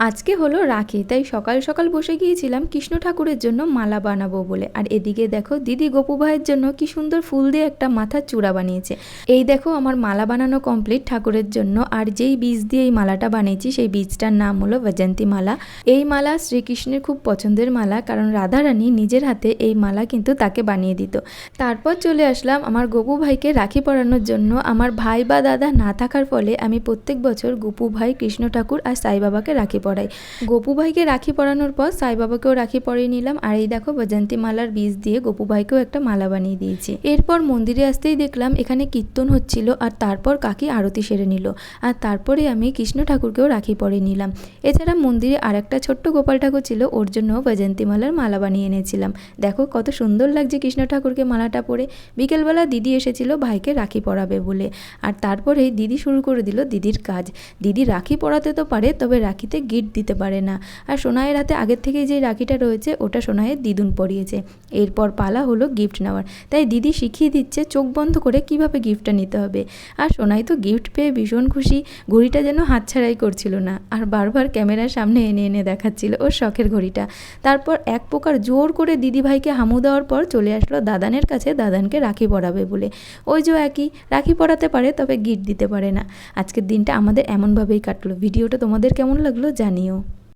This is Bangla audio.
আজকে হলো রাখি, তাই সকাল সকাল বসে গিয়েছিলাম কৃষ্ণ ঠাকুরের জন্য মালা বানাবো বলে। আর এদিকে দেখো দিদি গোপু ভাইয়ের জন্য কি সুন্দর ফুল দিয়ে একটা মাথার চূড়া বানিয়েছে। এই দেখো আমার মালা বানানো কমপ্লিট ঠাকুরের জন্য। আর যেই বীজ দিয়ে এই মালাটা বানিয়েছি সেই বীজটার নাম হলো বৈজয়ন্তী মালা। এই মালা শ্রীকৃষ্ণের খুব পছন্দের মালা, কারণ রাধারানী নিজের হাতে এই মালা কিন্তু তাকে বানিয়ে দিত। তারপর চলে আসলাম আমার গোপু ভাইকে রাখি পরানোর জন্য। আমার ভাই বা দাদা না থাকার ফলে আমি প্রত্যেক বছর গোপু ভাই, কৃষ্ণ ঠাকুর আর সাই বাবাকে রাখি পরাই। গোপু ভাইকে রাখি পরানোর পর সাই বাবাকেও রাখি পরিয়ে নিলাম। আর এই দেখো বৈজয়ন্তী মালার বীজ দিয়ে গোপু ভাইকেও একটা মালা বানিয়ে দিয়েছি। এরপর মন্দিরে আসতেই দেখলাম এখানে কীর্তন হচ্ছিল, আর তারপর কাকি আরতি সেরে নিল। আর তারপরে আমি কৃষ্ণ ঠাকুরকেও রাখি পরিয়ে নিলাম। এছাড়া মন্দিরে আরেকটা ছোট্ট গোপাল ঠাকুর ছিল, ওর জন্য বৈজয়ন্তী মালার মালা বানিয়ে এনেছিলাম। দেখো কত সুন্দর লাগছে কৃষ্ণ ঠাকুরকে মালাটা পরে। বিকেলবেলা দিদি এসেছিল ভাইকে রাখি পরাবে বলে। আর তারপরেই দিদি শুরু করে দিল দিদির কাজ। দিদি রাখি পরাতে তো পারে, তবে রাখিতে গিট দিতে পারে না। আর সোনাইয়ের হাতে আগের থেকে যে রাখিটা রয়েছে ওটা সোনাইয়ের দিদুন পরিয়েছে। এরপর পালা হলো গিফট নেওয়ার, তাই দিদি শিখিয়ে দিচ্ছে চোখ বন্ধ করে কিভাবে গিফটটা নিতে হবে। আর সোনাই তো গিফট পেয়ে ভীষণ খুশি, ঘড়িটা যেন হাতছাড়াই করছিল না, আর বারবার ক্যামেরার সামনে এনে এনে দেখাচ্ছিল ওর শখের ঘড়িটা। তারপর এক প্রকার জোর করে দিদি ভাইকে হামু দেওয়ার পর চলে আসলো দাদানের কাছে দাদানকে রাখি পরাবে বলে। ওই যে একই রাখি পরাতে পারে, তবে গিফট দিতে পারে না। আজকের দিনটা আমাদের এমনভাবেই কাটলো। ভিডিওটা তোমাদের কেমন লাগলো জানিও।